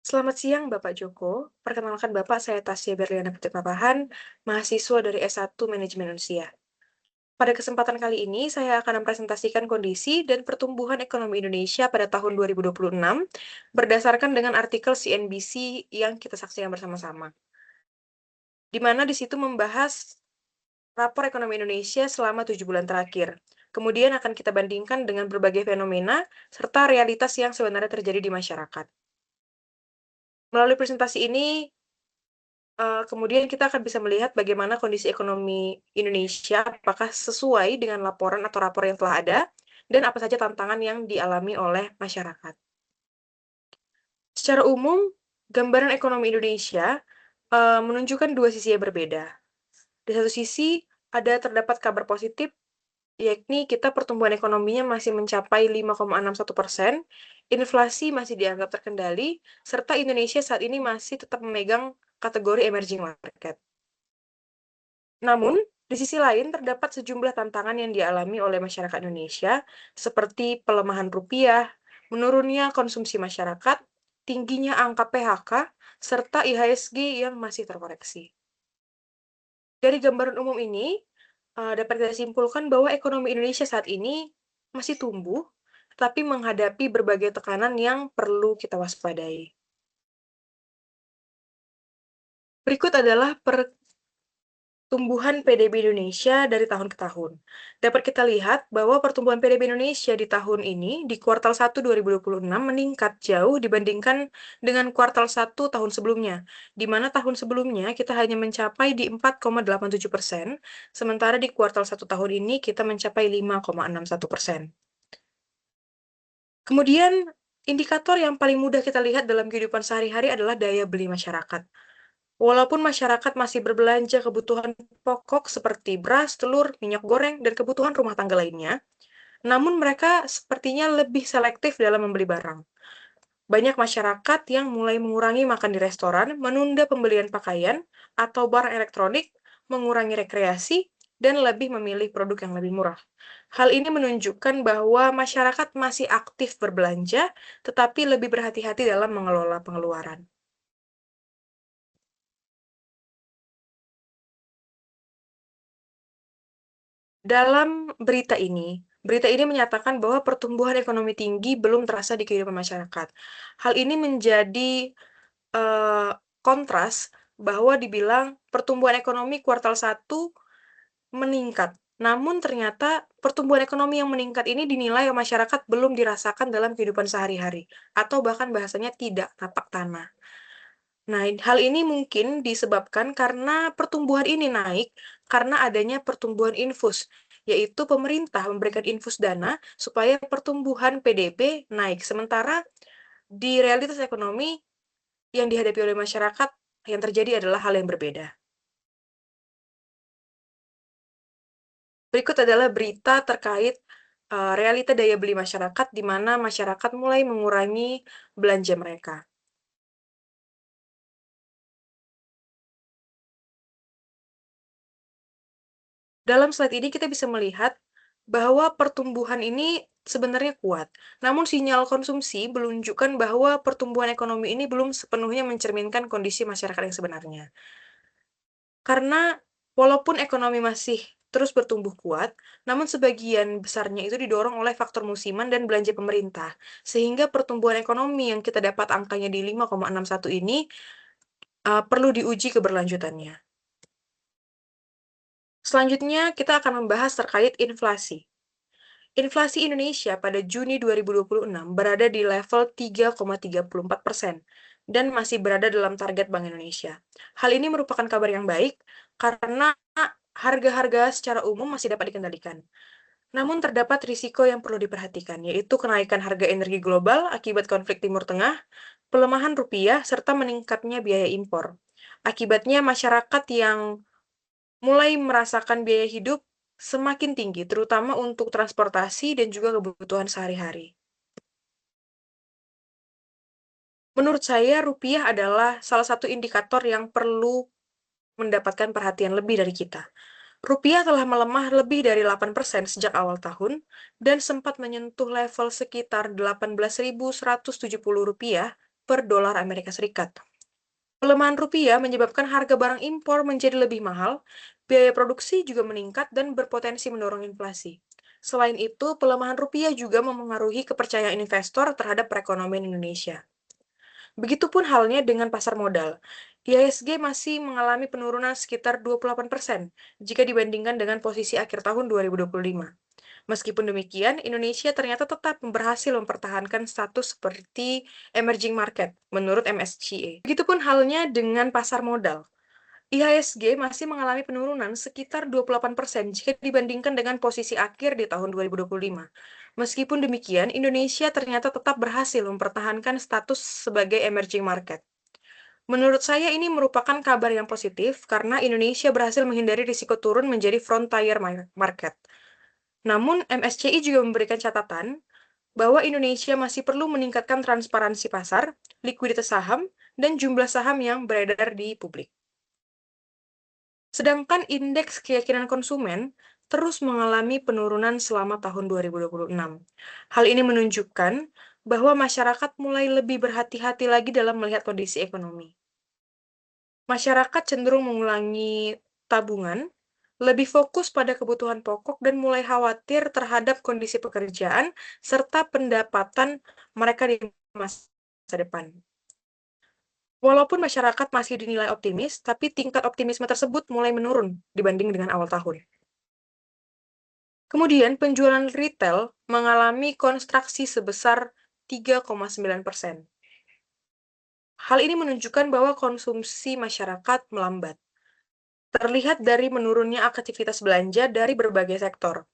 Selamat siang, Bapak Joko. Perkenalkan Bapak, saya Tasya Berliana Putri-Papahan, mahasiswa dari S1 Manajemen Manusia. Pada kesempatan kali ini, saya akan mempresentasikan kondisi dan pertumbuhan ekonomi Indonesia pada tahun 2026 berdasarkan dengan artikel CNBC yang kita saksikan bersama-sama, di mana di situ membahas rapor ekonomi Indonesia selama 7 bulan terakhir. Kemudian akan kita bandingkan dengan berbagai fenomena serta realitas yang sebenarnya terjadi di masyarakat. Melalui presentasi ini, kemudian kita akan bisa melihat bagaimana kondisi ekonomi Indonesia, apakah sesuai dengan laporan atau rapor yang telah ada, dan apa saja tantangan yang dialami oleh masyarakat. Secara umum, gambaran ekonomi Indonesia menunjukkan dua sisi yang berbeda. Di satu sisi, terdapat kabar positif, yakni kita pertumbuhan ekonominya masih mencapai 5,61%, inflasi masih dianggap terkendali, serta Indonesia saat ini masih tetap memegang kategori emerging market. Namun, di sisi lain terdapat sejumlah tantangan yang dialami oleh masyarakat Indonesia, seperti pelemahan rupiah, menurunnya konsumsi masyarakat, tingginya angka PHK, serta IHSG yang masih terkoreksi. Dari gambaran umum ini, dapat kita simpulkan bahwa ekonomi Indonesia saat ini masih tumbuh, tetapi menghadapi berbagai tekanan yang perlu kita waspadai. Berikut adalah pertumbuhan PDB Indonesia dari tahun ke tahun. Dapat kita lihat bahwa pertumbuhan PDB Indonesia di tahun ini, di kuartal 1 2026, meningkat jauh dibandingkan dengan kuartal 1 tahun sebelumnya, di mana tahun sebelumnya kita hanya mencapai di 4,87%, sementara di kuartal 1 tahun ini kita mencapai 5,61%. Kemudian, indikator yang paling mudah kita lihat dalam kehidupan sehari-hari adalah daya beli masyarakat. Walaupun masyarakat masih berbelanja kebutuhan pokok seperti beras, telur, minyak goreng, dan kebutuhan rumah tangga lainnya, namun mereka sepertinya lebih selektif dalam membeli barang. Banyak masyarakat yang mulai mengurangi makan di restoran, menunda pembelian pakaian atau barang elektronik, mengurangi rekreasi, dan lebih memilih produk yang lebih murah. Hal ini menunjukkan bahwa masyarakat masih aktif berbelanja, tetapi lebih berhati-hati dalam mengelola pengeluaran. Dalam berita ini menyatakan bahwa pertumbuhan ekonomi tinggi belum terasa di kehidupan masyarakat. Hal ini menjadi eh, kontras bahwa dibilang pertumbuhan ekonomi kuartal 1 meningkat. Namun ternyata pertumbuhan ekonomi yang meningkat ini dinilai oleh masyarakat belum dirasakan dalam kehidupan sehari-hari, atau bahkan bahasanya tidak tapak tanah. Nah, hal ini mungkin disebabkan karena pertumbuhan ini naik karena adanya pertumbuhan infus, yaitu pemerintah memberikan infus dana supaya pertumbuhan PDB naik. Sementara di realitas ekonomi yang dihadapi oleh masyarakat, yang terjadi adalah hal yang berbeda. Berikut adalah berita terkait realita daya beli masyarakat, di mana masyarakat mulai mengurangi belanja mereka. Dalam slide ini kita bisa melihat bahwa pertumbuhan ini sebenarnya kuat. Namun sinyal konsumsi menunjukkan bahwa pertumbuhan ekonomi ini belum sepenuhnya mencerminkan kondisi masyarakat yang sebenarnya. Karena walaupun ekonomi masih terus bertumbuh kuat, namun sebagian besarnya itu didorong oleh faktor musiman dan belanja pemerintah. Sehingga pertumbuhan ekonomi yang kita dapat angkanya di 5,61 ini perlu diuji keberlanjutannya. Selanjutnya, kita akan membahas terkait inflasi. Inflasi Indonesia pada Juni 2026 berada di level 3,34% dan masih berada dalam target Bank Indonesia. Hal ini merupakan kabar yang baik karena harga-harga secara umum masih dapat dikendalikan. Namun terdapat risiko yang perlu diperhatikan, yaitu kenaikan harga energi global akibat konflik Timur Tengah, pelemahan rupiah, serta meningkatnya biaya impor. Akibatnya masyarakat yang mulai merasakan biaya hidup semakin tinggi, terutama untuk transportasi dan juga kebutuhan sehari-hari. Menurut saya, rupiah adalah salah satu indikator yang perlu mendapatkan perhatian lebih dari kita. Rupiah telah melemah lebih dari 8% sejak awal tahun dan sempat menyentuh level sekitar 18.170 rupiah per dolar Amerika Serikat. Pelemahan rupiah menyebabkan harga barang impor menjadi lebih mahal, biaya produksi juga meningkat dan berpotensi mendorong inflasi. Selain itu, pelemahan rupiah juga memengaruhi kepercayaan investor terhadap perekonomian Indonesia. Begitupun halnya dengan pasar modal. IHSG masih mengalami penurunan sekitar 28% jika dibandingkan dengan posisi akhir tahun 2025. Meskipun demikian, Indonesia ternyata tetap berhasil mempertahankan status seperti emerging market menurut MSCI. Begitupun halnya dengan pasar modal. IHSG masih mengalami penurunan sekitar 28% jika dibandingkan dengan posisi akhir di tahun 2025. Meskipun demikian, Indonesia ternyata tetap berhasil mempertahankan status sebagai emerging market. Menurut saya ini merupakan kabar yang positif karena Indonesia berhasil menghindari risiko turun menjadi frontier market. Namun, MSCI juga memberikan catatan bahwa Indonesia masih perlu meningkatkan transparansi pasar, likuiditas saham, dan jumlah saham yang beredar di publik. Sedangkan indeks keyakinan konsumen terus mengalami penurunan selama tahun 2026. Hal ini menunjukkan bahwa masyarakat mulai lebih berhati-hati lagi dalam melihat kondisi ekonomi. Masyarakat cenderung mengulangi tabungan, lebih fokus pada kebutuhan pokok dan mulai khawatir terhadap kondisi pekerjaan serta pendapatan mereka di masa depan. Walaupun masyarakat masih dinilai optimis, tapi tingkat optimisme tersebut mulai menurun dibanding dengan awal tahun. Kemudian, penjualan retail mengalami kontraksi sebesar 3,9%. Hal ini menunjukkan bahwa konsumsi masyarakat melambat. Terlihat dari menurunnya aktivitas belanja dari berbagai sektor.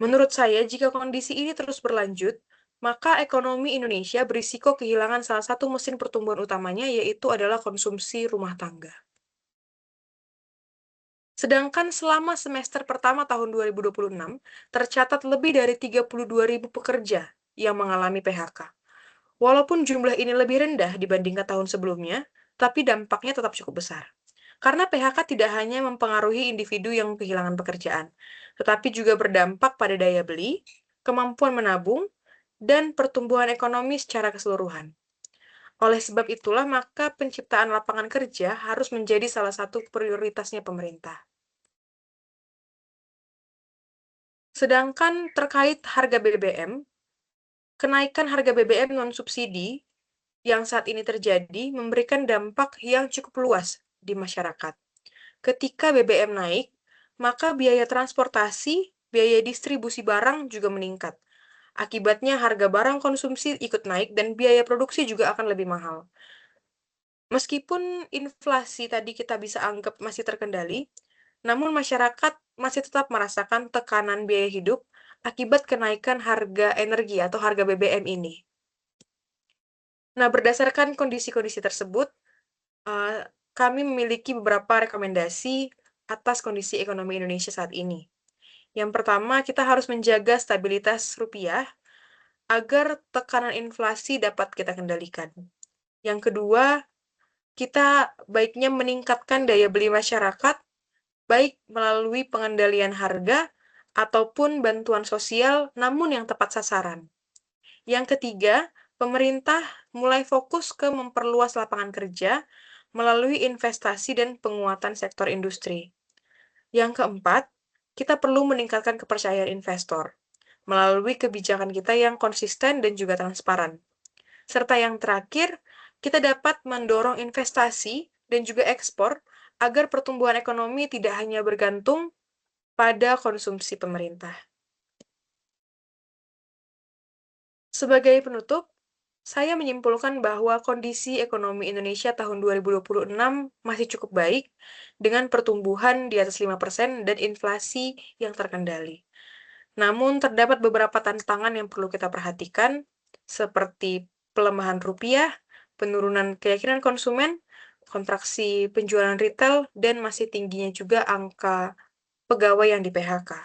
Menurut saya, jika kondisi ini terus berlanjut, maka ekonomi Indonesia berisiko kehilangan salah satu mesin pertumbuhan utamanya, yaitu adalah konsumsi rumah tangga. Sedangkan selama semester pertama tahun 2026, tercatat lebih dari 32.000 pekerja yang mengalami PHK. Walaupun jumlah ini lebih rendah dibandingkan tahun sebelumnya, tapi dampaknya tetap cukup besar. Karena PHK tidak hanya mempengaruhi individu yang kehilangan pekerjaan, tetapi juga berdampak pada daya beli, kemampuan menabung, dan pertumbuhan ekonomi secara keseluruhan. Oleh sebab itulah, maka penciptaan lapangan kerja harus menjadi salah satu prioritasnya pemerintah. Sedangkan terkait harga BBM, kenaikan harga BBM non-subsidi yang saat ini terjadi memberikan dampak yang cukup luas di masyarakat. Ketika BBM naik, maka biaya transportasi, biaya distribusi barang juga meningkat. Akibatnya harga barang konsumsi ikut naik dan biaya produksi juga akan lebih mahal. Meskipun inflasi tadi kita bisa anggap masih terkendali, namun masyarakat masih tetap merasakan tekanan biaya hidup akibat kenaikan harga energi atau harga BBM ini. Nah, berdasarkan kondisi-kondisi tersebut, kami memiliki beberapa rekomendasi atas kondisi ekonomi Indonesia saat ini. Yang pertama, kita harus menjaga stabilitas rupiah agar tekanan inflasi dapat kita kendalikan. Yang kedua, kita baiknya meningkatkan daya beli masyarakat, baik melalui pengendalian harga ataupun bantuan sosial, namun yang tepat sasaran. Yang ketiga, pemerintah mulai fokus ke memperluas lapangan kerja melalui investasi dan penguatan sektor industri. Yang keempat, kita perlu meningkatkan kepercayaan investor melalui kebijakan kita yang konsisten dan juga transparan. Serta yang terakhir, kita dapat mendorong investasi dan juga ekspor agar pertumbuhan ekonomi tidak hanya bergantung pada konsumsi pemerintah. Sebagai penutup, saya menyimpulkan bahwa kondisi ekonomi Indonesia tahun 2026 masih cukup baik dengan pertumbuhan di atas 5% dan inflasi yang terkendali. Namun terdapat beberapa tantangan yang perlu kita perhatikan seperti pelemahan rupiah, penurunan keyakinan konsumen, kontraksi penjualan retail, dan masih tingginya juga angka pegawai yang di-PHK.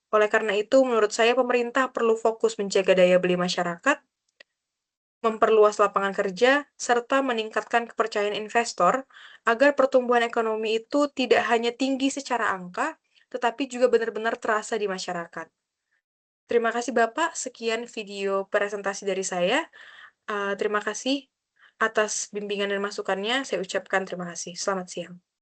Oleh karena itu, menurut saya pemerintah perlu fokus menjaga daya beli masyarakat, memperluas lapangan kerja, serta meningkatkan kepercayaan investor agar pertumbuhan ekonomi itu tidak hanya tinggi secara angka, tetapi juga benar-benar terasa di masyarakat. Terima kasih Bapak, sekian video presentasi dari saya. Terima kasih. Atas bimbingan dan masukannya, saya ucapkan terima kasih. Selamat siang.